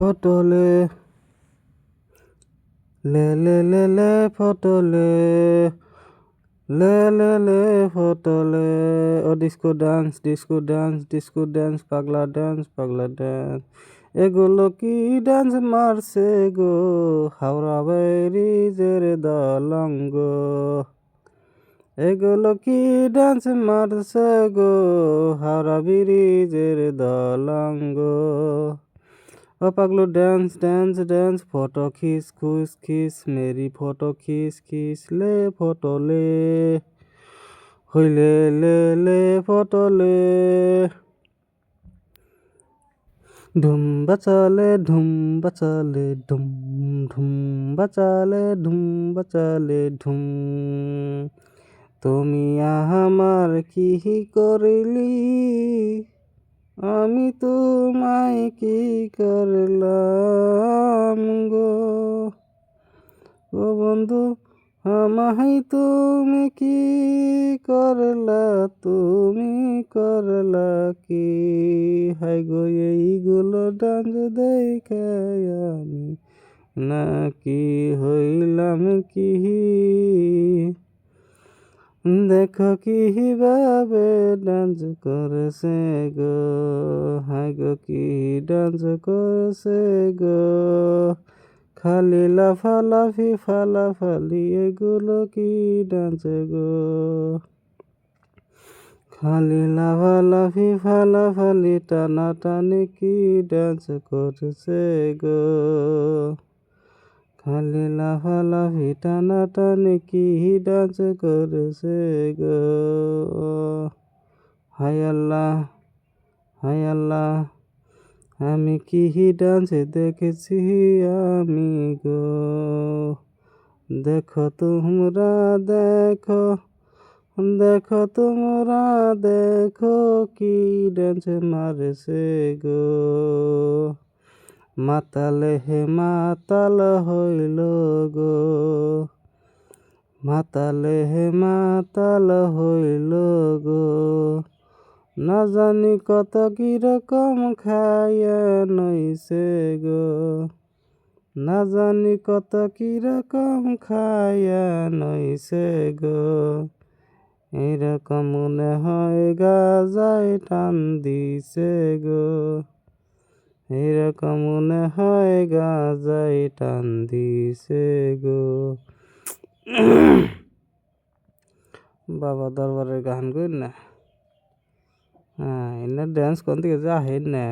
ফটলে লে লে লে লে ফটলে লে লে লে ফটলে ও ডিস্কো ডান্স পাগলা ডান্স এগুলো কি ডান্স মারছে গো হাওড়া ব্রিজের দলঙ্গ এগুলো কি ডান্স মারছে গো হাওড়া ব্রিজের দলঙ্গ ও Paglu dance photo খিস Mary photo খিস লে ফটো লে হইলে লে লে ফটো লে ধুম বাচালে ধুম ধুম বাচালে ধুম তুমি আমার কি করিলি আমি তোমায় কি করলাম গো ও বন্ধু আমায় তুমি কি করলা কি হাই গো এইগুলো ডান্স দেখে আমি নাকি হইলাম কি দেখো কিভাবে ডান্স করেছে গো হাই গো কি ডান্স করেছে গো খালি ফালাফালি এগুলো কি ডান্স গো খালি ফালাফালি টানাটানি কি ডান্স করেছে গো খালি লাফালাফি টানাটানি কি ডান্স করেছে গো হায় আল্লাহ আমি কি ডান্স দেখেছি আমি গো দেখো তোমরা দেখো কি ডান্স মারছে গো মাতাল হইল গো মাতাল হইল গো না জানি কত কিরকম খাইয়া নইছে গো না জানি কত কিরকম খাইয়া নইছে গো এরকম মনে হয় গাজায় টান দিছে গো এরকম মনে হয় গাজায় টান দিছে গো বাবা দরবারের গান কই না হ্যাঁ এনে ড্যান্স কোন দিকে যা হেন না